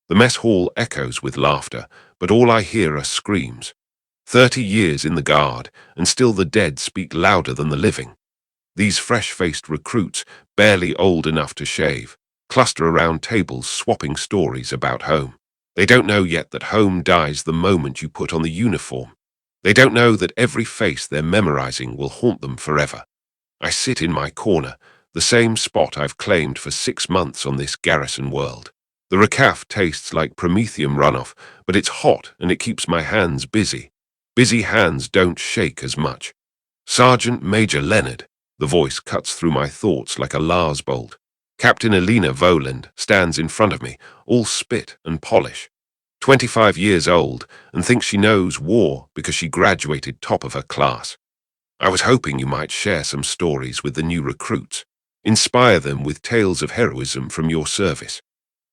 The mess hall echoes with laughter, but all I hear are screams. 30 years in the guard, and still the dead speak louder than the living. These fresh-faced recruits, barely old enough to shave, cluster around tables swapping stories about home. They don't know yet that home dies the moment you put on the uniform. They don't know that every face they're memorizing will haunt them forever. I sit in my corner, the same spot I've claimed for 6 months on this garrison world. The recaf tastes like Prometheum runoff, but it's hot and it keeps my hands busy. Busy hands don't shake as much. Sergeant Major Leonard, the voice cuts through my thoughts like a Lars bolt. Captain Elena Voland stands in front of me, all spit and polish. 25 years old, and thinks she knows war because she graduated top of her class. I was hoping you might share some stories with the new recruits. Inspire them with tales of heroism from your service.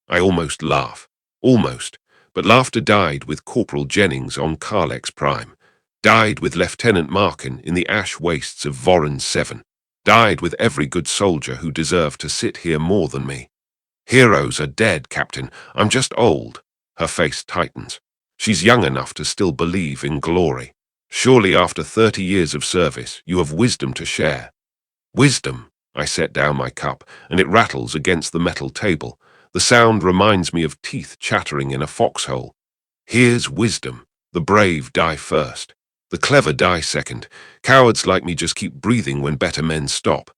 I almost laugh. Almost. But laughter died with Corporal Jennings on Carlex Prime. Died with Lieutenant Markin in the ash wastes of Voron 7. Died with every good soldier who deserved to sit here more than me. Heroes are dead, Captain. I'm just old. Her face tightens. She's young enough to still believe in glory. Surely after 30 years of service, you have wisdom to share. Wisdom. I set down my cup, and it rattles against the metal table. The sound reminds me of teeth chattering in a foxhole. Here's wisdom. The brave die first. The clever die second. Cowards like me just keep breathing when better men stop.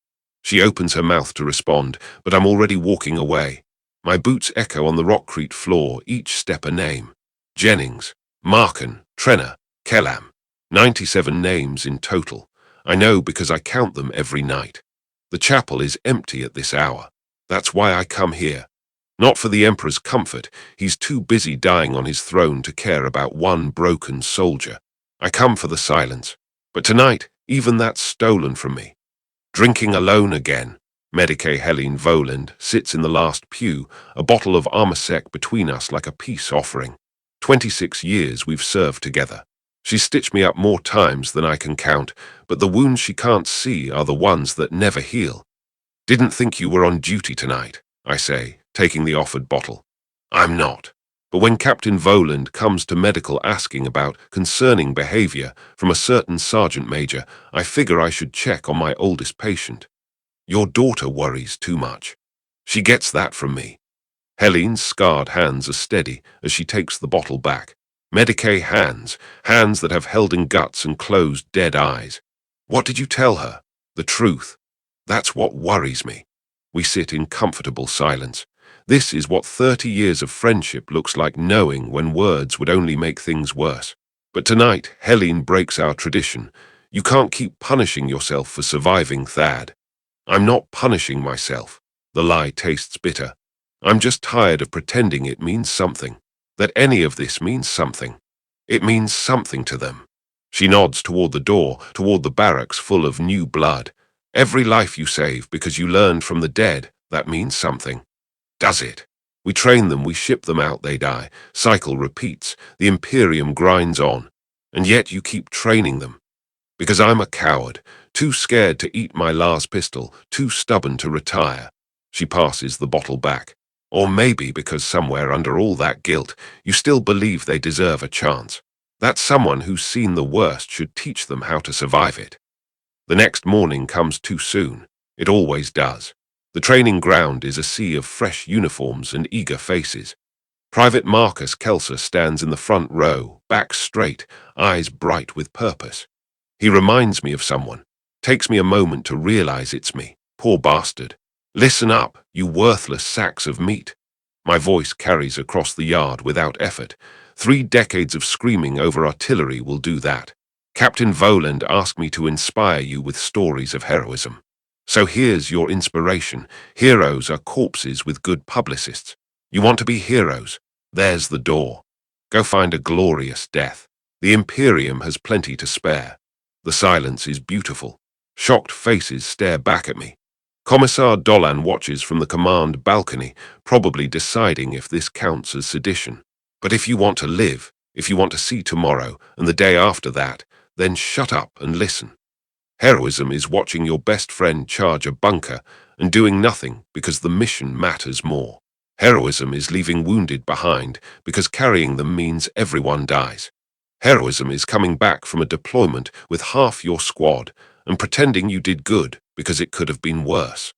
She opens her mouth to respond, but I'm already walking away. My boots echo on the rockcrete floor, each step a name. Jennings, Markin, Trenner, Kellam. 97 names in total. I know because I count them every night. The chapel is empty at this hour. That's why I come here. Not for the Emperor's comfort. He's too busy dying on his throne to care about one broken soldier. I come for the silence. But tonight, even that's stolen from me. Drinking alone again. Medicae Helene Voland sits in the last pew, a bottle of Armasec between us like a peace offering. 26 years we've served together. She's stitched me up more times than I can count, but the wounds she can't see are the ones that never heal. Didn't think you were on duty tonight, I say, taking the offered bottle. I'm not. But when Captain Voland comes to medical asking about concerning behavior from a certain sergeant major, I figure I should check on my oldest patient. Your daughter worries too much. She gets that from me. Helene's scarred hands are steady as she takes the bottle back. Medicae hands, hands that have held in guts and closed dead eyes. What did you tell her? The truth. That's what worries me. We sit in comfortable silence. This is what 30 years of friendship looks like, knowing when words would only make things worse. But tonight, Helene breaks our tradition. You can't keep punishing yourself for surviving Thad. I'm not punishing myself. The lie tastes bitter. I'm just tired of pretending it means something. That any of this means something. It means something to them. She nods toward the door, toward the barracks full of new blood. Every life you save because you learned from the dead, that means something. Does it? We train them, we ship them out, they die. Cycle repeats. The Imperium grinds on. And yet you keep training them. Because I'm a coward, too scared to eat my last pistol, too stubborn to retire. She passes the bottle back. Or maybe because somewhere under all that guilt, you still believe they deserve a chance. That someone who's seen the worst should teach them how to survive it. The next morning comes too soon. It always does. The training ground is a sea of fresh uniforms and eager faces. Private Marcus Kelser stands in the front row, back straight, eyes bright with purpose. He reminds me of someone. Takes me a moment to realize it's me. Poor bastard. Listen up, you worthless sacks of meat. My voice carries across the yard without effort. 3 decades of screaming over artillery will do that. Captain Voland asked me to inspire you with stories of heroism. So here's your inspiration. Heroes are corpses with good publicists. You want to be heroes? There's the door. Go find a glorious death. The Imperium has plenty to spare. The silence is beautiful. Shocked faces stare back at me. Commissar Dolan watches from the command balcony, probably deciding if this counts as sedition. But if you want to live, if you want to see tomorrow and the day after that, then shut up and listen. Heroism is watching your best friend charge a bunker and doing nothing because the mission matters more. Heroism is leaving wounded behind because carrying them means everyone dies. Heroism is coming back from a deployment with half your squad and pretending you did good because it could have been worse.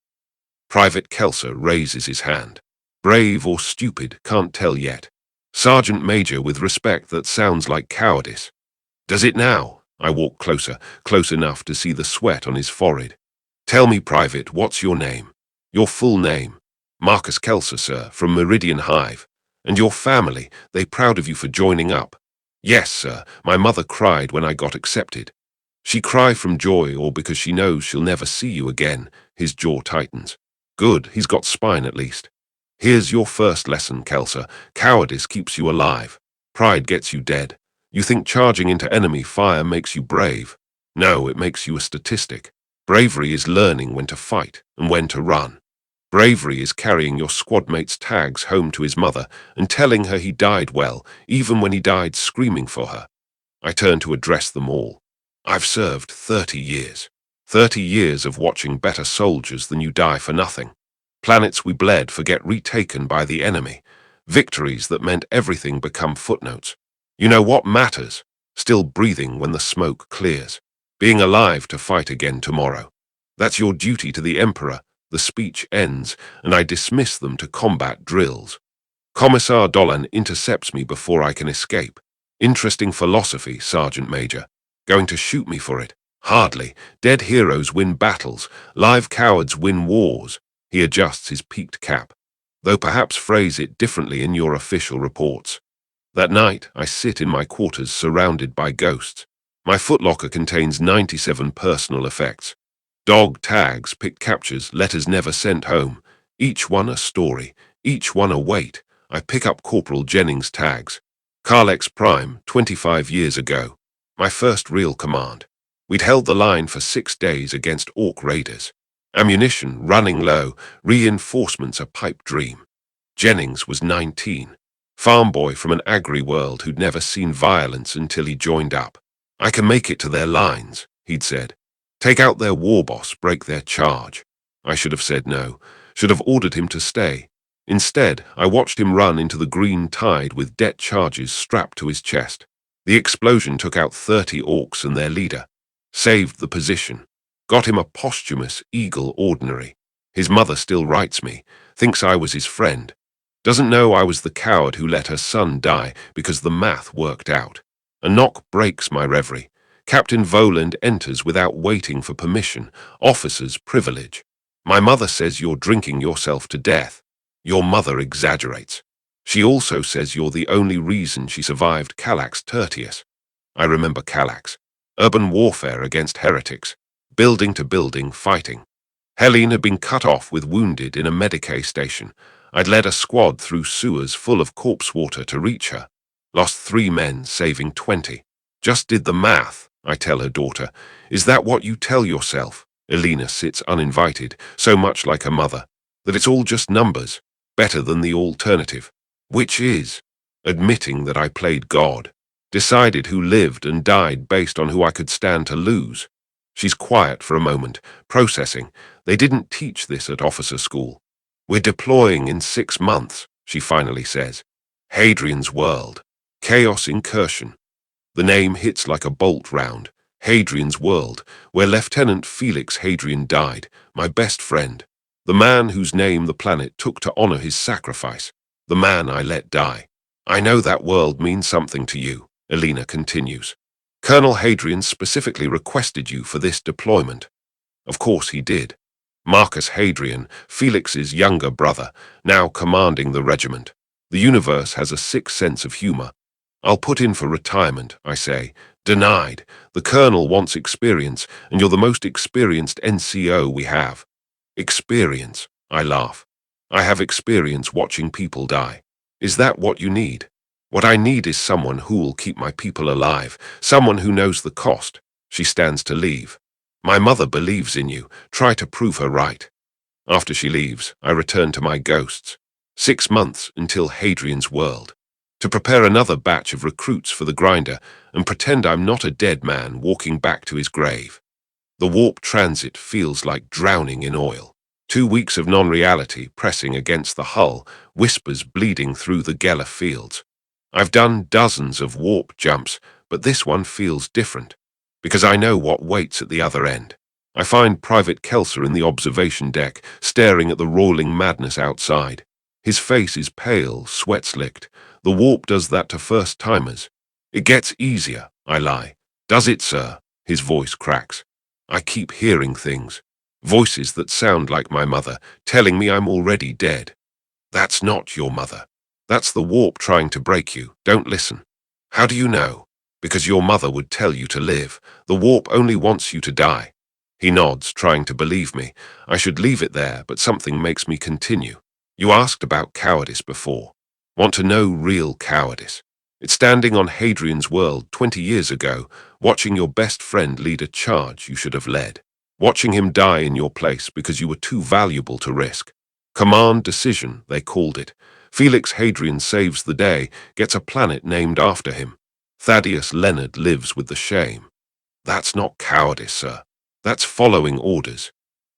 Private Kelso raises his hand. Brave or stupid, can't tell yet. Sergeant Major with respect that sounds like cowardice. Does it now? I walk closer, close enough to see the sweat on his forehead. Tell me, Private, what's your name? Your full name? Marcus Kelso, sir, from Meridian Hive. And your family, they proud of you for joining up? Yes, sir, my mother cried when I got accepted. She cry from joy or because she knows she'll never see you again. His jaw tightens. Good, he's got spine at least. Here's your first lesson, Kelso. Cowardice keeps you alive. Pride gets you dead. You think charging into enemy fire makes you brave. No, it makes you a statistic. Bravery is learning when to fight and when to run. Bravery is carrying your squad mate's tags home to his mother and telling her he died well, even when he died screaming for her. I turn to address them all. I've served 30 years. 30 years of watching better soldiers than you die for nothing. Planets we bled for get retaken by the enemy. Victories that meant everything become footnotes. You know what matters? Still breathing when the smoke clears. Being alive to fight again tomorrow. That's your duty to the Emperor. The speech ends, and I dismiss them to combat drills. Commissar Dolan intercepts me before I can escape. Interesting philosophy, Sergeant Major. Going to shoot me for it? Hardly. Dead heroes win battles. Live cowards win wars. He adjusts his peaked cap. Though perhaps phrase it differently in your official reports. That night, I sit in my quarters surrounded by ghosts. My footlocker contains 97 personal effects. Dog tags, picked captures, letters never sent home. Each one a story, each one a weight. I pick up Corporal Jennings' tags. Carlex Prime, 25 years ago. My first real command. We'd held the line for 6 days against Orc raiders. Ammunition running low, reinforcements a pipe dream. Jennings was 19. Farm boy from an agri-world who'd never seen violence until he joined up. I can make it to their lines, he'd said. Take out their war boss, break their charge. I should have said no, should have ordered him to stay. Instead, I watched him run into the green tide with det charges strapped to his chest. The explosion took out 30 orcs and their leader. Saved the position. Got him a posthumous Eagle Ordinary. His mother still writes me, thinks I was his friend. Doesn't know I was the coward who let her son die because the math worked out. A knock breaks my reverie. Captain Voland enters without waiting for permission. Officer's privilege. My mother says you're drinking yourself to death. Your mother exaggerates. She also says you're the only reason she survived Calax Tertius. I remember Calax. Urban warfare against heretics. Building to building fighting. Helene had been cut off with wounded in a Medicae station. I'd led a squad through sewers full of corpse water to reach her. Lost 3 men, saving 20. Just did the math, I tell her daughter. Is that what you tell yourself? Elena sits uninvited, so much like her mother, that it's all just numbers, better than the alternative. Which is, admitting that I played God, decided who lived and died based on who I could stand to lose. She's quiet for a moment, processing. They didn't teach this at officer school. We're deploying in 6 months, she finally says. Hadrian's World. Chaos Incursion. The name hits like a bolt round. Hadrian's World, where Lieutenant Felix Hadrian died, my best friend. The man whose name the planet took to honor his sacrifice. The man I let die. I know that world means something to you, Elena continues. Colonel Hadrian specifically requested you for this deployment. Of course he did. Marcus Hadrian, Felix's younger brother, now commanding the regiment. The universe has a sick sense of humor. I'll put in for retirement, I say. Denied. The colonel wants experience, and you're the most experienced NCO we have. Experience, I laugh. I have experience watching people die. Is that what you need? What I need is someone who will keep my people alive, someone who knows the cost. She stands to leave. My mother believes in you. Try to prove her right. After she leaves, I return to my ghosts. 6 months until Hadrian's World. To prepare another batch of recruits for the grinder and pretend I'm not a dead man walking back to his grave. The warp transit feels like drowning in oil. 2 weeks of non-reality pressing against the hull, whispers bleeding through the Geller fields. I've done dozens of warp jumps, but this one feels different, because I know what waits at the other end. I find Private Kelser in the observation deck, staring at the rolling madness outside. His face is pale, sweat-slicked. The warp does that to first-timers. It gets easier, I lie. Does it, sir? His voice cracks. I keep hearing things. Voices that sound like my mother, telling me I'm already dead. That's not your mother. That's the warp trying to break you. Don't listen. How do you know? Because your mother would tell you to live. The warp only wants you to die. He nods, trying to believe me. I should leave it there, but something makes me continue. You asked about cowardice before. Want to know real cowardice? It's standing on Hadrian's World 20 years ago, watching your best friend lead a charge you should have led. Watching him die in your place because you were too valuable to risk. Command decision, they called it. Felix Hadrian saves the day, gets a planet named after him. Thaddeus Leonard lives with the shame. That's not cowardice, sir. That's following orders.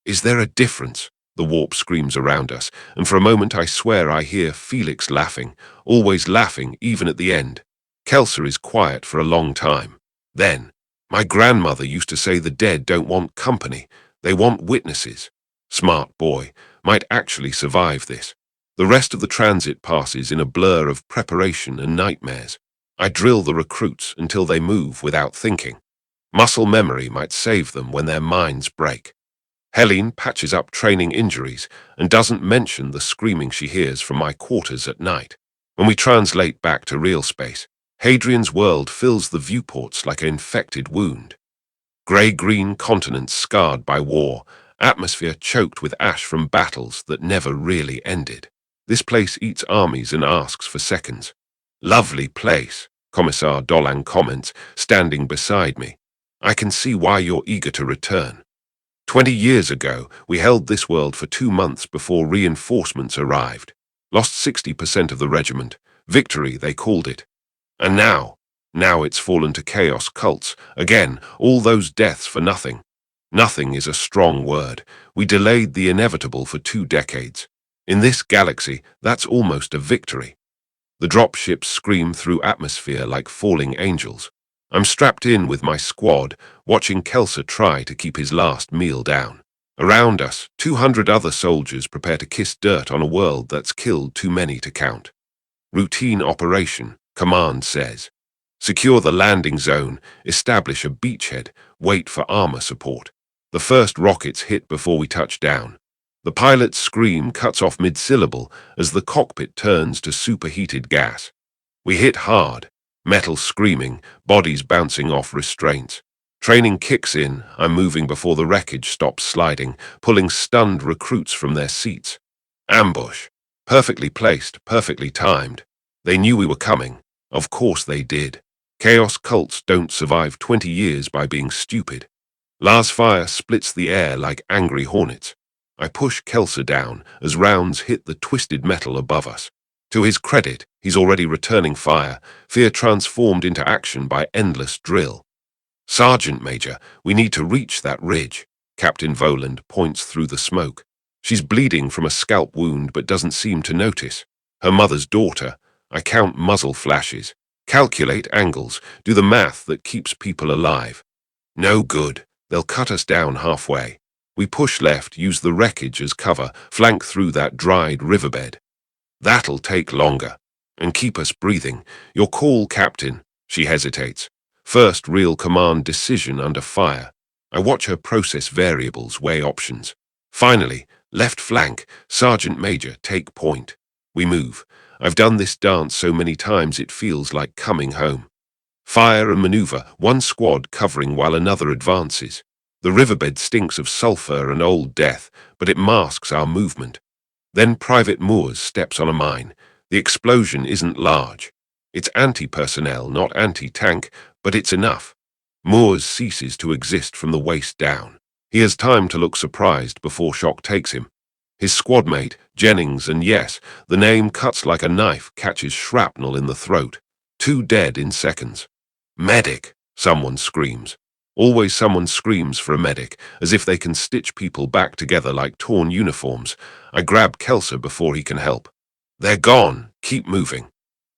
Is there a difference? The warp screams around us, and for a moment I swear I hear Felix laughing, always laughing, even at the end. Kelser is quiet for a long time. Then, my grandmother used to say the dead don't want company, they want witnesses. Smart boy, might actually survive this. The rest of the transit passes in a blur of preparation and nightmares. I drill the recruits until they move without thinking. Muscle memory might save them when their minds break. Helene patches up training injuries and doesn't mention the screaming she hears from my quarters at night. When we translate back to real space, Hadrian's world fills the viewports like an infected wound. Grey-green continents scarred by war, atmosphere choked with ash from battles that never really ended. This place eats armies and asks for seconds. Lovely place, Commissar Dolan comments, standing beside me. I can see why you're eager to return. 20 years ago, we held this world for 2 months before reinforcements arrived. Lost 60% of the regiment. Victory, they called it. And now it's fallen to chaos cults. Again, all those deaths for nothing. Nothing is a strong word. We delayed the inevitable for 2 decades. In this galaxy, that's almost a victory. The dropships scream through atmosphere like falling angels. I'm strapped in with my squad, watching Kelser try to keep his last meal down. Around us, 200 other soldiers prepare to kiss dirt on a world that's killed too many to count. Routine operation, command says. Secure the landing zone, establish a beachhead, wait for armor support. The first rockets hit before we touch down. The pilot's scream cuts off mid-syllable as the cockpit turns to superheated gas. We hit hard, metal screaming, bodies bouncing off restraints. Training kicks in, I'm moving before the wreckage stops sliding, pulling stunned recruits from their seats. Ambush. Perfectly placed, perfectly timed. They knew we were coming. Of course they did. Chaos cults don't survive 20 years by being stupid. Lars fire splits the air like angry hornets. I push Kelser down as rounds hit the twisted metal above us. To his credit, he's already returning fire, fear transformed into action by endless drill. Sergeant Major, we need to reach that ridge. Captain Voland points through the smoke. She's bleeding from a scalp wound but doesn't seem to notice. Her mother's daughter. I count muzzle flashes. Calculate angles. Do the math that keeps people alive. No good. They'll cut us down halfway. We push left, use the wreckage as cover, flank through that dried riverbed. That'll take longer. And keep us breathing. Your call, Captain. She hesitates. First real command decision under fire. I watch her process variables, weigh options. Finally, left flank, Sergeant Major, take point. We move. I've done this dance so many times it feels like coming home. Fire and maneuver, one squad covering while another advances. The riverbed stinks of sulfur and old death, but it masks our movement. Then Private Moores steps on a mine. The explosion isn't large. It's anti-personnel, not anti-tank, but it's enough. Moores ceases to exist from the waist down. He has time to look surprised before shock takes him. His squadmate, Jennings, and yes, the name cuts like a knife, catches shrapnel in the throat. 2 dead in seconds. Medic, someone screams. Always someone screams for a medic, as if they can stitch people back together like torn uniforms. I grab Kelso before he can help. They're gone. Keep moving.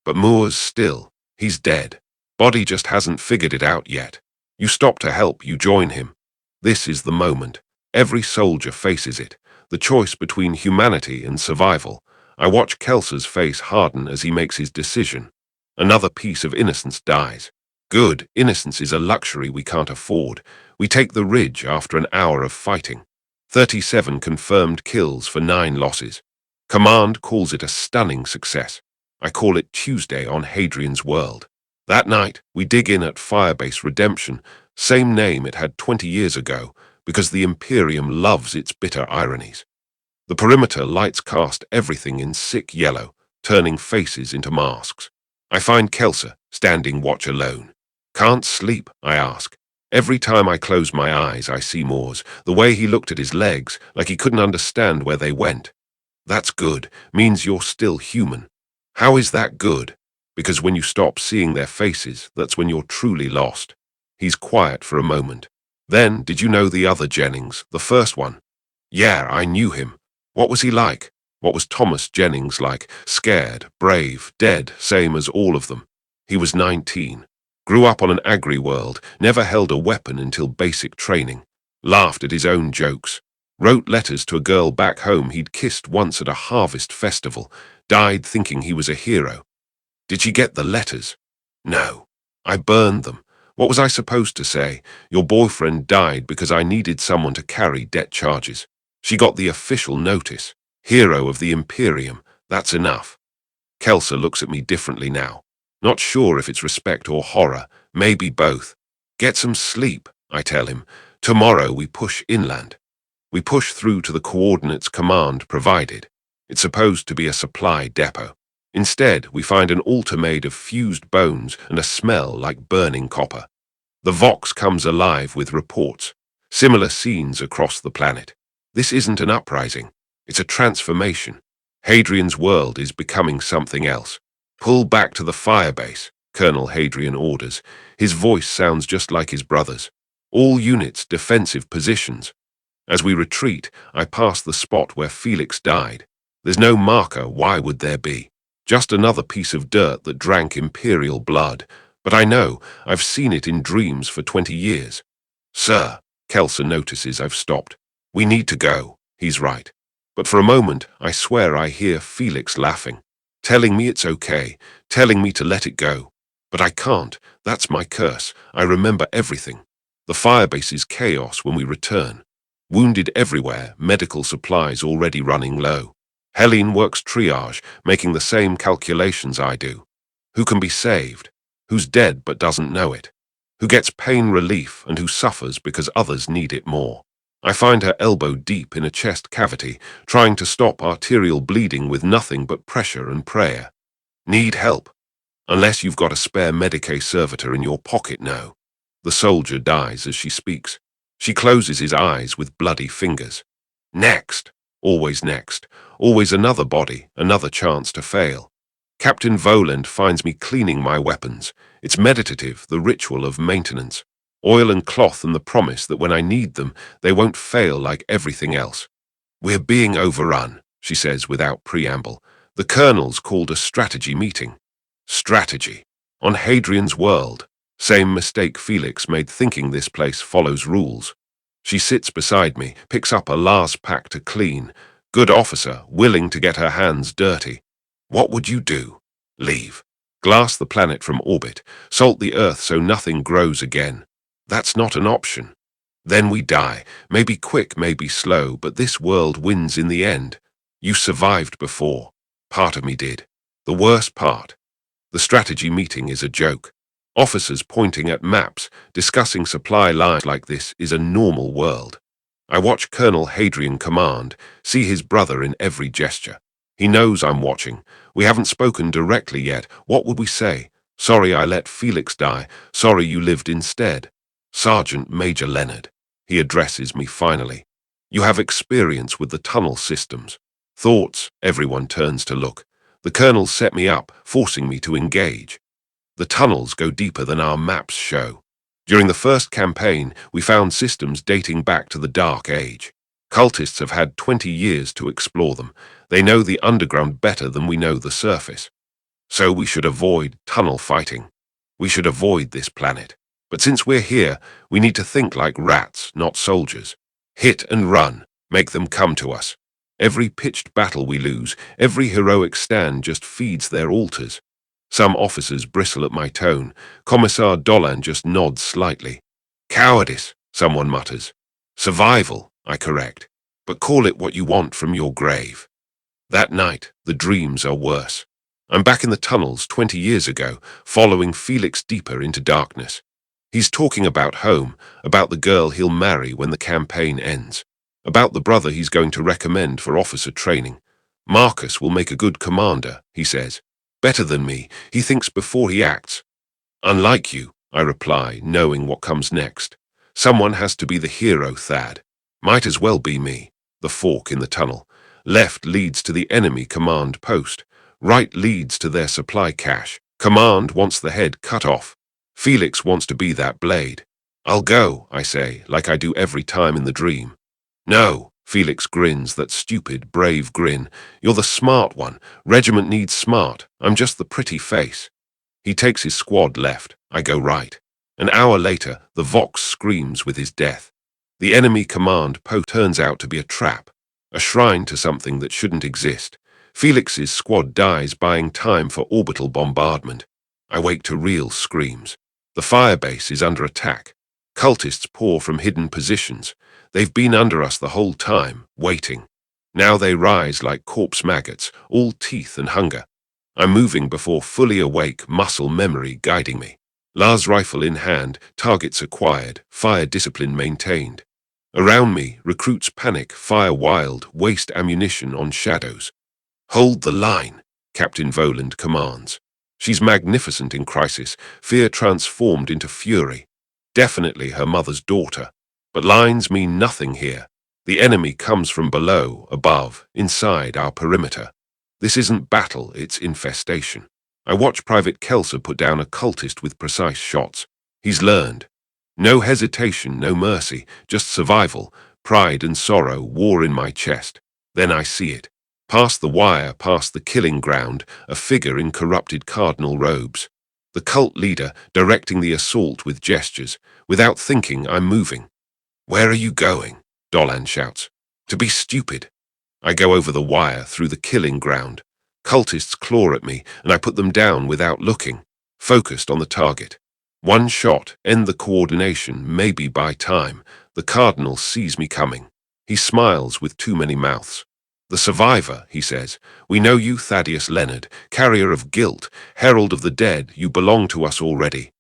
But Moore's still. He's dead. Body just hasn't figured it out yet. You stop to help, you join him. This is the moment. Every soldier faces it. The choice between humanity and survival. I watch Kelso's face harden as he makes his decision. Another piece of innocence dies. Good, innocence is a luxury we can't afford. We take the ridge after an hour of fighting. 37 confirmed kills for 9 losses. Command calls it a stunning success. I call it Tuesday on Hadrian's World. That night, we dig in at Firebase Redemption, same name it had 20 years ago, because the Imperium loves its bitter ironies. The perimeter lights cast everything in sick yellow, turning faces into masks. I find Kelso, standing watch alone. Can't sleep, I ask. Every time I close my eyes, I see Moore's, the way he looked at his legs, like he couldn't understand where they went. That's good, means you're still human. How is that good? Because when you stop seeing their faces, that's when you're truly lost. He's quiet for a moment. Then, did you know the other Jennings, the first one? Yeah, I knew him. What was he like? What was Thomas Jennings like? Scared, brave, dead, same as all of them. He was 19. Grew up on an agri-world, never held a weapon until basic training. Laughed at his own jokes. Wrote letters to a girl back home he'd kissed once at a harvest festival. Died thinking he was a hero. Did she get the letters? No. I burned them. What was I supposed to say? Your boyfriend died because I needed someone to carry debt charges. She got the official notice. Hero of the Imperium. That's enough. Kelso looks at me differently now. Not sure if it's respect or horror. Maybe both. Get some sleep, I tell him. Tomorrow we push inland. We push through to the coordinates command provided. It's supposed to be a supply depot. Instead, we find an altar made of fused bones and a smell like burning copper. The Vox comes alive with reports. Similar scenes across the planet. This isn't an uprising. It's a transformation. Hadrian's world is becoming something else. Pull back to the firebase, Colonel Hadrian orders. His voice sounds just like his brother's. All units defensive positions. As we retreat, I pass the spot where Felix died. There's no marker, why would there be? Just another piece of dirt that drank imperial blood. But I know, I've seen it in dreams for 20 years. Sir, Kelso notices I've stopped. We need to go, he's right. But for a moment, I swear I hear Felix laughing, telling me it's okay, telling me to let it go. But I can't, that's my curse. I remember everything. The firebase is chaos when we return. Wounded everywhere, medical supplies already running low. Helene works triage, making the same calculations I do. Who can be saved? Who's dead but doesn't know it? Who gets pain relief and who suffers because others need it more? I find her elbow deep in a chest cavity, trying to stop arterial bleeding with nothing but pressure and prayer. Need help? Unless you've got a spare Medicae servitor in your pocket now. The soldier dies as she speaks. She closes his eyes with bloody fingers. Next. Always next. Always another body, another chance to fail. Captain Voland finds me cleaning my weapons. It's meditative, the ritual of maintenance. Oil and cloth and the promise that when I need them, they won't fail like everything else. We're being overrun, she says without preamble. The colonel's called a strategy meeting. Strategy. On Hadrian's World. Same mistake Felix made thinking this place follows rules. She sits beside me, picks up a Lars pack to clean. Good officer, willing to get her hands dirty. What would you do? Leave. Glass the planet from orbit. Salt the Earth so nothing grows again. That's not an option. Then we die. Maybe quick, maybe slow, but this world wins in the end. You survived before. Part of me did. The worst part. The strategy meeting is a joke. Officers pointing at maps, discussing supply lines like this is a normal world. I watch Colonel Hadrian command, see his brother in every gesture. He knows I'm watching. We haven't spoken directly yet. What would we say? Sorry I let Felix die. Sorry you lived instead. Sergeant Major Leonard. He addresses me finally. You have experience with the tunnel systems. Thoughts, everyone turns to look. The colonel set me up, forcing me to engage. The tunnels go deeper than our maps show. During the first campaign, we found systems dating back to the Dark Age. Cultists have had 20 years to explore them. They know the underground better than we know the surface. So we should avoid tunnel fighting. We should avoid this planet. But since we're here, we need to think like rats, not soldiers. Hit and run. Make them come to us. Every pitched battle we lose, every heroic stand just feeds their altars. Some officers bristle at my tone. Commissar Dolan just nods slightly. Cowardice, someone mutters. Survival, I correct. But call it what you want from your grave. That night, the dreams are worse. I'm back in the tunnels 20 years ago, following Felix deeper into darkness. He's talking about home, about the girl he'll marry when the campaign ends, about the brother he's going to recommend for officer training. Marcus will make a good commander, he says. Better than me, he thinks before he acts. Unlike you, I reply, knowing what comes next. Someone has to be the hero, Thad. Might as well be me. The fork in the tunnel. Left leads to the enemy command post. Right leads to their supply cache. Command wants the head cut off. Felix wants to be that blade. I'll go, I say, like I do every time in the dream. No, Felix grins, that stupid, brave grin. You're the smart one. Regiment needs smart. I'm just the pretty face. He takes his squad left. I go right. An hour later, the Vox screams with his death. The enemy command post turns out to be a trap, a shrine to something that shouldn't exist. Felix's squad dies buying time for orbital bombardment. I wake to real screams. The firebase is under attack. Cultists pour from hidden positions. They've been under us the whole time, waiting. Now they rise like corpse maggots, all teeth and hunger. I'm moving before fully awake, muscle memory guiding me. Lars rifle in hand, targets acquired, fire discipline maintained. Around me, recruits panic, fire wild, waste ammunition on shadows. Hold the line, Captain Voland commands. She's magnificent in crisis, fear transformed into fury. Definitely her mother's daughter. But lines mean nothing here. The enemy comes from below, above, inside our perimeter. This isn't battle, it's infestation. I watch Private Kelser put down a cultist with precise shots. He's learned. No hesitation, no mercy, just survival, pride and sorrow, war in my chest. Then I see it. Past the wire, past the killing ground, a figure in corrupted cardinal robes. The cult leader directing the assault with gestures. Without thinking, I'm moving. Where are you going? Dolan shouts. To be stupid. I go over the wire, through the killing ground. Cultists claw at me, and I put them down without looking, focused on the target. One shot, end the coordination, maybe buy time. The Cardinal sees me coming. He smiles with too many mouths. The survivor, he says. We know you, Thaddeus Leonard, carrier of guilt, herald of the dead, you belong to us already.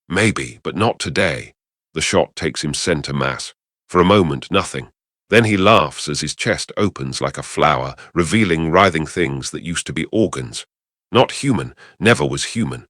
Maybe, but not today. The shot takes him center mass. For a moment, nothing. Then he laughs as his chest opens like a flower, revealing writhing things that used to be organs. Not human, never was human.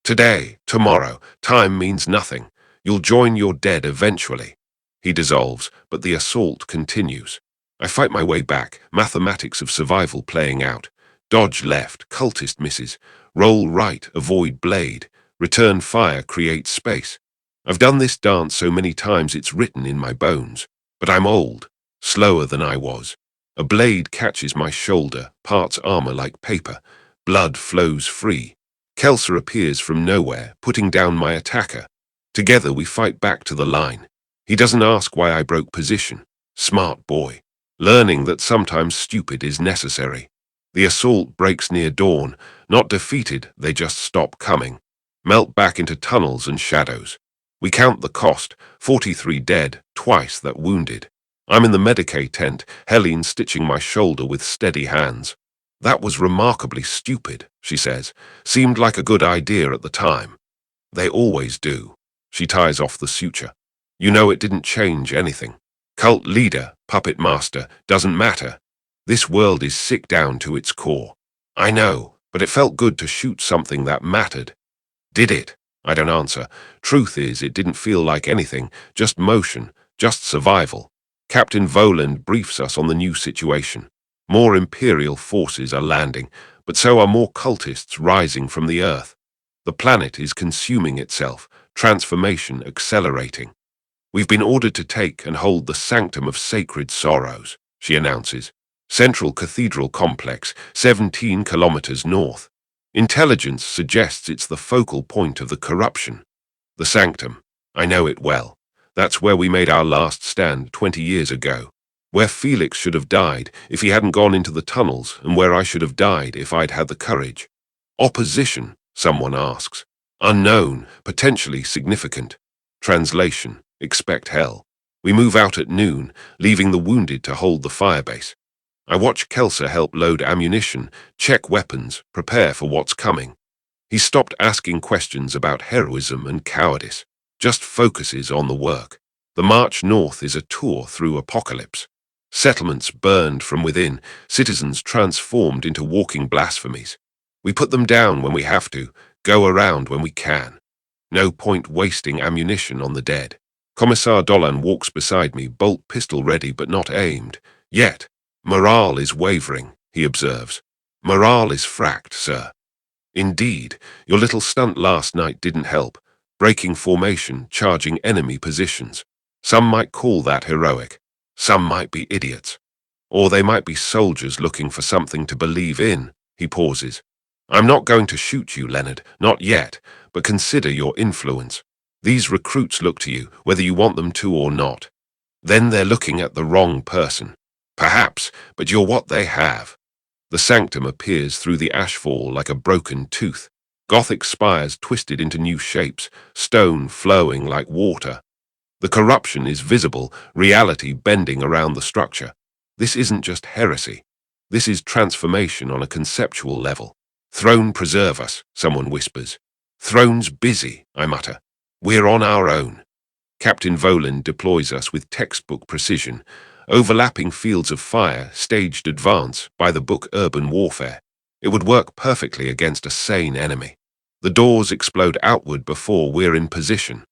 Today, tomorrow, time means nothing. You'll join your dead eventually. He dissolves, but the assault continues. I fight my way back, mathematics of survival playing out. Dodge left, cultist misses. Roll right, avoid blade. Return fire, create space. I've done this dance so many times it's written in my bones. But I'm old, slower than I was. A blade catches my shoulder, parts armor like paper. Blood flows free. Kelser appears from nowhere, putting down my attacker. Together we fight back to the line. He doesn't ask why I broke position. Smart boy. Learning that sometimes stupid is necessary. The assault breaks near dawn. Not defeated, they just stop coming. Melt back into tunnels and shadows. We count the cost, 43 dead, twice that wounded. I'm in the Medicaid tent, Helene stitching my shoulder with steady hands. That was remarkably stupid, she says. Seemed like a good idea at the time. They always do. She ties off the suture. You know it didn't change anything. Cult leader, puppet master, doesn't matter. This world is sick down to its core. I know, but it felt good to shoot something that mattered. Did it? I don't answer. Truth is, it didn't feel like anything, just motion, just survival. Captain Voland briefs us on the new situation. More Imperial forces are landing, but so are more cultists rising from the earth. The planet is consuming itself, Transformation accelerating. We've been ordered to take and hold the Sanctum of Sacred Sorrows, she announces. Central Cathedral Complex, 17 kilometers north. Intelligence suggests it's the focal point of the corruption. The Sanctum. I know it well. That's where we made our last stand 20 years ago. Where Felix should have died if he hadn't gone into the tunnels, and where I should have died if I'd had the courage. Opposition, someone asks. Unknown, potentially significant. Translation, expect hell. We move out at noon, leaving the wounded to hold the firebase. I watch Kelsa help load ammunition, check weapons, prepare for what's coming. He stopped asking questions about heroism and cowardice, just focuses on the work. The march north is a tour through apocalypse. Settlements burned from within, citizens transformed into walking blasphemies. We put them down when we have to, go around when we can. No point wasting ammunition on the dead. Commissar Dolan walks beside me, bolt pistol ready but not aimed. Yet, morale is wavering, he observes. Morale is fracked, sir. Indeed, your little stunt last night didn't help. Breaking formation, charging enemy positions. Some might call that heroic. Some might be idiots. Or they might be soldiers looking for something to believe in. He pauses. I'm not going to shoot you, Leonard, not yet, but consider your influence. These recruits look to you, whether you want them to or not. Then they're looking at the wrong person. Perhaps, but you're what they have. The Sanctum appears through the ashfall like a broken tooth. Gothic spires twisted into new shapes, stone flowing like water. The corruption is visible, reality bending around the structure. This isn't just heresy. This is transformation on a conceptual level. Throne preserve us, someone whispers. Throne's busy, I mutter. We're on our own. Captain Voland deploys us with textbook precision, overlapping fields of fire, staged advance, by the book urban warfare. It would work perfectly against a sane enemy. The doors explode outward before we're in position.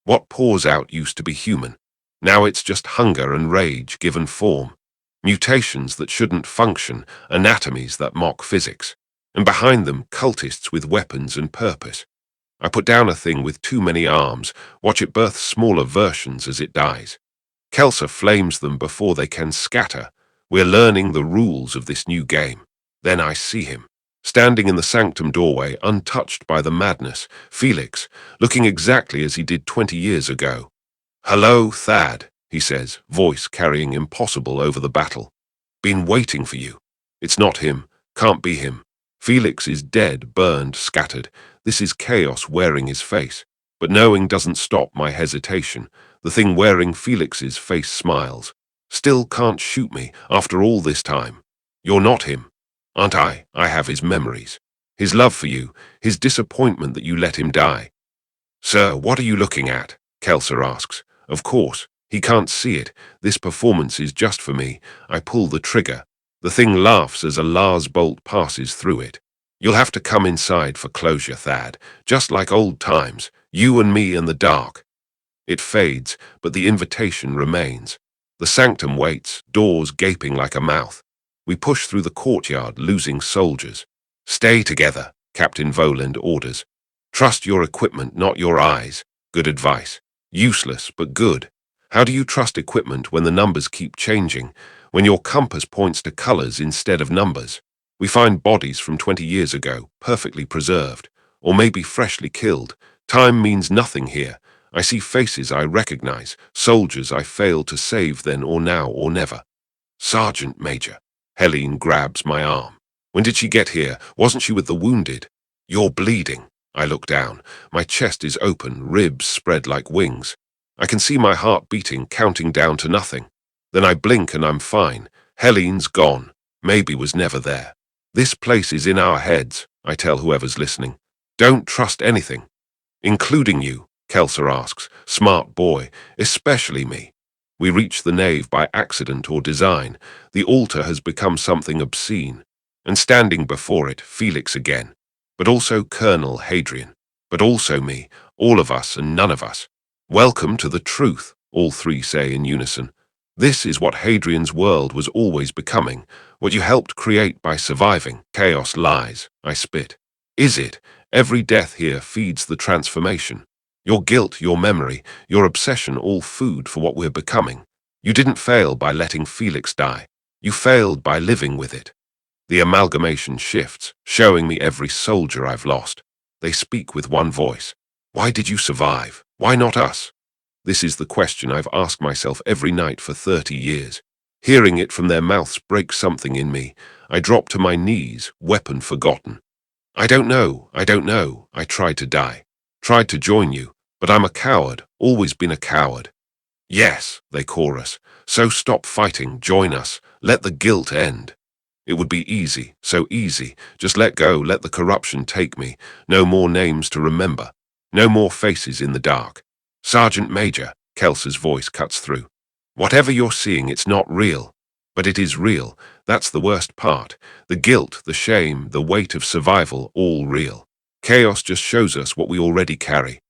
What pours out used to be human. Now it's just hunger and rage given form. Mutations that shouldn't function, anatomies that mock physics. And behind them, cultists with weapons and purpose. I put down a thing with too many arms, watch it birth smaller versions as it dies. Kelsa flames them before they can scatter. We're learning the rules of this new game. Then I see him, standing in the sanctum doorway, untouched by the madness, Felix, looking exactly as he did 20 years ago. Hello, Thad, he says, voice carrying impossible over the battle. Been waiting for you. It's not him, can't be him. Felix is dead, burned, scattered. This is chaos wearing his face. But knowing doesn't stop my hesitation. The thing wearing Felix's face smiles. Still can't shoot me after all this time. You're not him. Aren't I? I have his memories. His love for you, his disappointment that you let him die. Sir, what are you looking at? Kelsa asks. Of course, he can't see it. This performance is just for me. I pull the trigger. The thing laughs as a Lars bolt passes through it. You'll have to come inside for closure, Thad. Just like old times. You and me in the dark. It fades, but the invitation remains. The sanctum waits, doors gaping like a mouth. We push through the courtyard, losing soldiers. Stay together, Captain Voland orders. Trust your equipment, not your eyes. Good advice. Useless, but good. How do you trust equipment when the numbers keep changing, when your compass points to colors instead of numbers? We find bodies from 20 years ago, perfectly preserved, or maybe freshly killed. Time means nothing here. I see faces I recognize, soldiers I failed to save then or now or never. Sergeant Major. Helene grabs my arm. When did she get here? Wasn't she with the wounded? You're bleeding. I look down. My chest is open, ribs spread like wings. I can see my heart beating, counting down to nothing. Then I blink and I'm fine. Helene's gone. Maybe was never there. This place is in our heads, I tell whoever's listening. Don't trust anything. Including you, Kelsa asks. Smart boy, especially me. We reach the nave by accident or design. The altar has become something obscene. And standing before it, Felix again. But also Colonel Hadrian. But also me, all of us and none of us. Welcome to the truth, all three say in unison. This is what Hadrian's world was always becoming, what you helped create by surviving. Chaos lies, I spit. Is it? Every death here feeds the transformation. Your guilt, your memory, your obsession, all food for what we're becoming. You didn't fail by letting Felix die. You failed by living with it. The amalgamation shifts, showing me every soldier I've lost. They speak with one voice. Why did you survive? Why not us? This is the question I've asked myself every night for 30 years. Hearing it from their mouths breaks something in me. I drop to my knees, weapon forgotten. I don't know, I don't know. I tried to die. Tried to join you, but I'm a coward, always been a coward. Yes, they chorus. So stop fighting, join us, let the guilt end. It would be easy, so easy. Just let go, let the corruption take me. No more names to remember. No more faces in the dark. Sergeant Major, Kelsa's voice cuts through. Whatever you're seeing, it's not real. But it is real. That's the worst part. The guilt, the shame, the weight of survival, all real. Chaos just shows us what we already carry.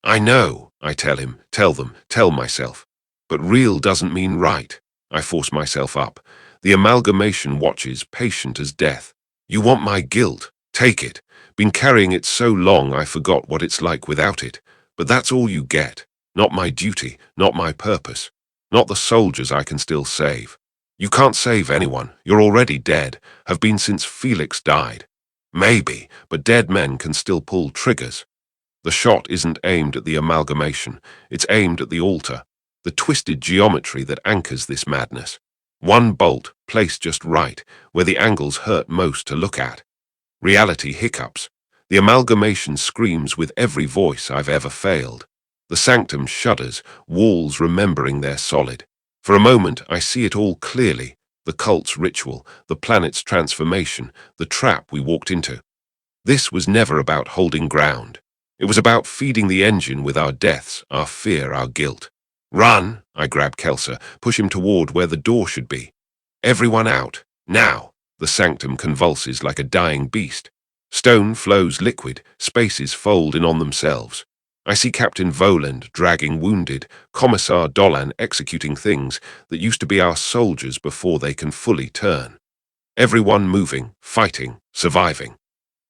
I know, I tell him, tell them, tell myself. But real doesn't mean right. I force myself up. The amalgamation watches, patient as death. You want my guilt? Take it. Been carrying it so long I forgot what it's like without it. But that's all you get. Not my duty, not my purpose. Not the soldiers I can still save. You can't save anyone. You're already dead. Have been since Felix died. Maybe, but dead men can still pull triggers. The shot isn't aimed at the amalgamation. It's aimed at the altar, the twisted geometry that anchors this madness. One bolt, placed just right, where the angles hurt most to look at. Reality hiccups. The amalgamation screams with every voice I've ever failed. The sanctum shudders, walls remembering they're solid. For a moment, I see it all clearly. The cult's ritual, the planet's transformation, the trap we walked into. This was never about holding ground. It was about feeding the engine with our deaths, our fear, our guilt. Run, I grab Kelsa, push him toward where the door should be. Everyone out, now. The sanctum convulses like a dying beast. Stone flows liquid, spaces fold in on themselves. I see Captain Voland dragging wounded, Commissar Dolan executing things that used to be our soldiers before they can fully turn. Everyone moving, fighting, surviving.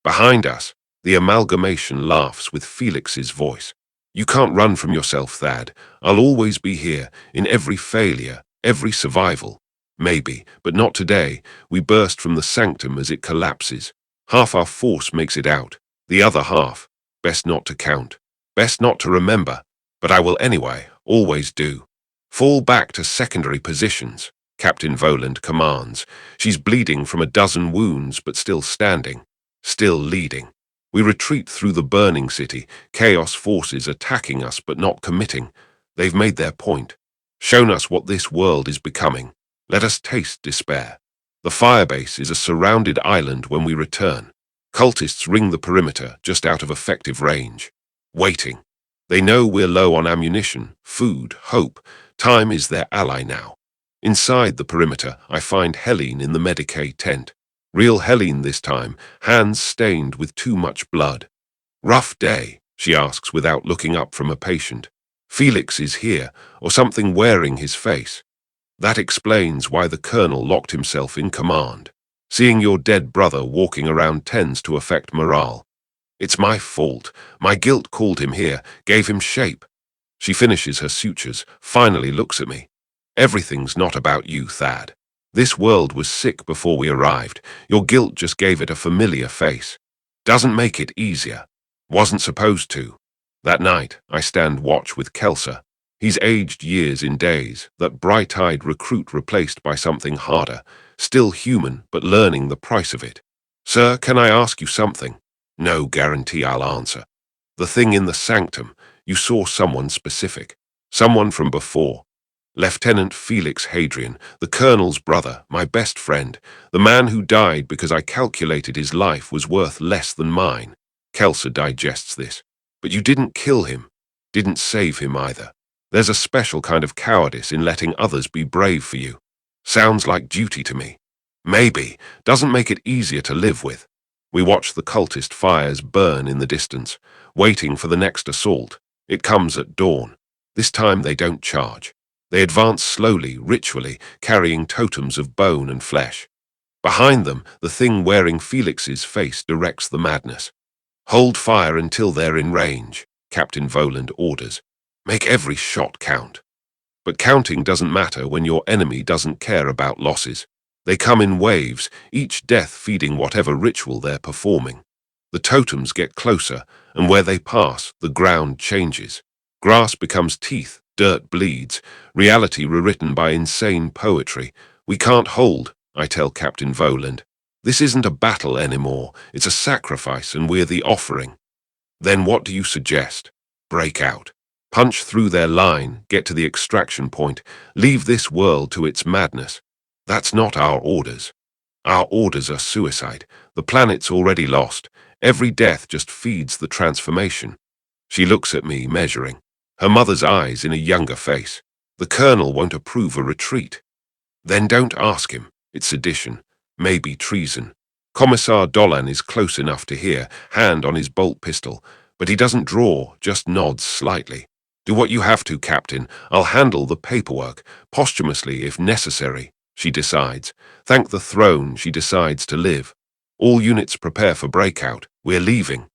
Behind us, the amalgamation laughs with Felix's voice. You can't run from yourself, Thad. I'll always be here, in every failure, every survival. Maybe, but not today. We burst from the sanctum as it collapses. Half our force makes it out. The other half, best not to count. Best not to remember. But I will anyway, always do. Fall back to secondary positions, Captain Voland commands. She's bleeding from a dozen wounds, but still standing. Still leading. We retreat through the burning city, chaos forces attacking us but not committing. They've made their point. Shown us what this world is becoming. Let us taste despair. The firebase is a surrounded island when we return. Cultists ring the perimeter just out of effective range. Waiting. They know we're low on ammunition, food, hope. Time is their ally now. Inside the perimeter, I find Helene in the Medicaid tent. Real Helene this time, hands stained with too much blood. Rough day, she asks without looking up from a patient. Felix is here, or something wearing his face. That explains why the colonel locked himself in command. Seeing your dead brother walking around tends to affect morale. It's my fault. My guilt called him here, gave him shape. She finishes her sutures, finally looks at me. Everything's not about you, Thad. This world was sick before we arrived. Your guilt just gave it a familiar face. Doesn't make it easier. Wasn't supposed to. That night, I stand watch with Kelsa. He's aged years in days, that bright-eyed recruit replaced by something harder. Still human, but learning the price of it. Sir, can I ask you something? No guarantee I'll answer. The thing in the sanctum, you saw someone specific. Someone from before. Lieutenant Felix Hadrian, the colonel's brother, my best friend, the man who died because I calculated his life was worth less than mine. Kelsa digests this. But you didn't kill him. Didn't save him either. There's a special kind of cowardice in letting others be brave for you. Sounds like duty to me. Maybe. Doesn't make it easier to live with. We watch the cultist fires burn in the distance, waiting for the next assault. It comes at dawn. This time they don't charge. They advance slowly, ritually, carrying totems of bone and flesh. Behind them, the thing wearing Felix's face directs the madness. Hold fire until they're in range. Captain Voland orders. Make every shot count. But counting doesn't matter when your enemy doesn't care about losses. They come in waves, each death feeding whatever ritual they're performing. The totems get closer, and where they pass, the ground changes. Grass becomes teeth, dirt bleeds, reality rewritten by insane poetry. We can't hold, I tell Captain Voland. This isn't a battle anymore, it's a sacrifice, and we're the offering. Then what do you suggest? Break out. Punch through their line, get to the extraction point, leave this world to its madness. That's not our orders. Our orders are suicide. The planet's already lost. Every death just feeds the transformation. She looks at me, measuring. Her mother's eyes in a younger face. The colonel won't approve a retreat. Then don't ask him. It's sedition. Maybe treason. Commissar Dolan is close enough to hear, hand on his bolt pistol, but he doesn't draw, just nods slightly. Do what you have to, Captain. I'll handle the paperwork, posthumously if necessary, she decides. Thank the throne, she decides to live. All units prepare for breakout. We're leaving.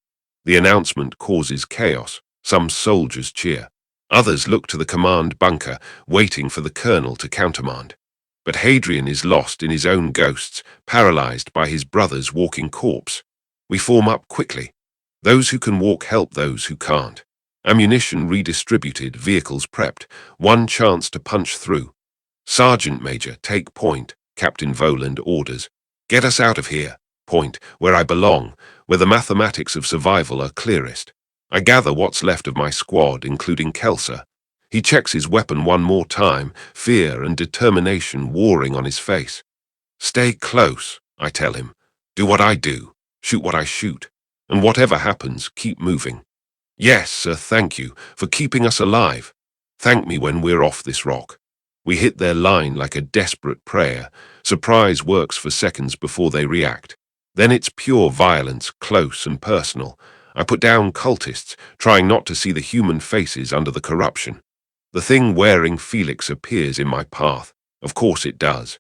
The announcement causes chaos. Some soldiers cheer. Others look to the command bunker, waiting for the colonel to countermand. But Hadrian is lost in his own ghosts, paralyzed by his brother's walking corpse. We form up quickly. Those who can walk help those who can't. Ammunition redistributed, vehicles prepped, one chance to punch through. Sergeant Major, take point, Captain Voland orders. Get us out of here. Point, where I belong, where the mathematics of survival are clearest. I gather what's left of my squad, including Kelsa. He checks his weapon one more time, fear and determination warring on his face. Stay close, I tell him. Do what I do. Shoot what I shoot. And whatever happens, keep moving. Yes, sir, thank you for keeping us alive. Thank me when we're off this rock. We hit their line like a desperate prayer. Surprise works for seconds before they react. Then it's pure violence, close and personal. I put down cultists, trying not to see the human faces under the corruption. The thing wearing Felix appears in my path. Of course it does.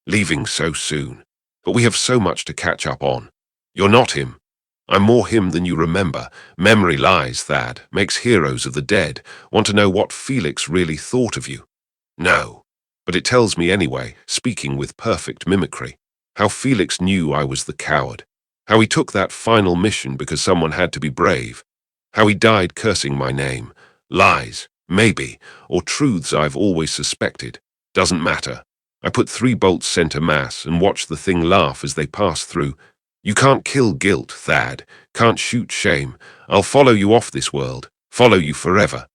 Leaving so soon. But we have so much to catch up on. You're not him. I'm more him than you remember. Memory lies, Thad. Makes heroes of the dead. Want to know what Felix really thought of you? No. But it tells me anyway, speaking with perfect mimicry. How Felix knew I was the coward. How he took that final mission because someone had to be brave. How he died cursing my name. Lies. Maybe, or truths I've always suspected. Doesn't matter. I put 3 bolts center mass and watch the thing laugh as they pass through. You can't kill guilt, Thad. Can't shoot shame. I'll follow you off this world. Follow you forever.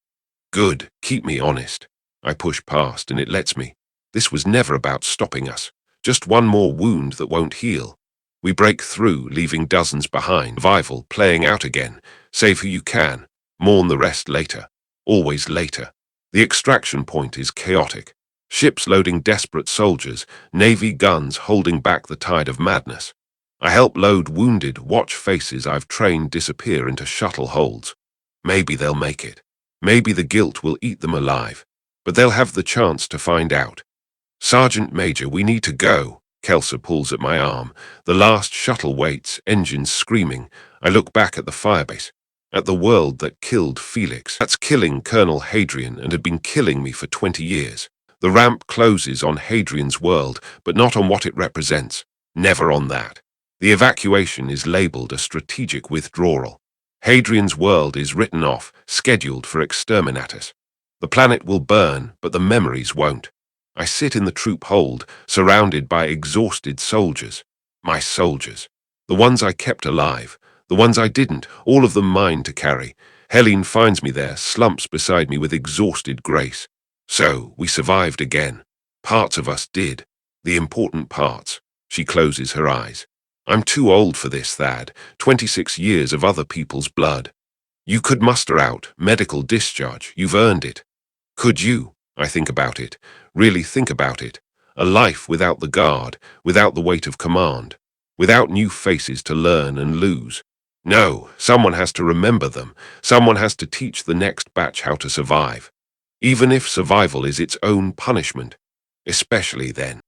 Good. Keep me honest. I push past and it lets me. This was never about stopping us. Just one more wound that won't heal. We break through, leaving dozens behind. Survival playing out again. Save who you can. Mourn the rest later. Always later. The extraction point is chaotic. Ships loading desperate soldiers, Navy guns holding back the tide of madness. I help load wounded, watch faces I've trained disappear into shuttle holds. Maybe they'll make it. Maybe the guilt will eat them alive. But they'll have the chance to find out. Sergeant Major, we need to go. Kelsa pulls at my arm. The last shuttle waits, engines screaming. I look back at the firebase. At the world that killed Felix. That's killing Colonel Hadrian and had been killing me for 20 years. The ramp closes on Hadrian's world, but not on what it represents. Never on that. The evacuation is labeled a strategic withdrawal. Hadrian's world is written off, scheduled for exterminatus. The planet will burn, but the memories won't. I sit in the troop hold, surrounded by exhausted soldiers. My soldiers. The ones I kept alive. The ones I didn't, all of them mine to carry. Helene finds me there, slumps beside me with exhausted grace. So, we survived again. Parts of us did. The important parts. She closes her eyes. I'm too old for this, Thad. 26 years of other people's blood. You could muster out medical discharge. You've earned it. Could you? I think about it. Really think about it. A life without the guard, without the weight of command. Without new faces to learn and lose. No, someone has to remember them. Someone has to teach the next batch how to survive. Even if survival is its own punishment. Especially then.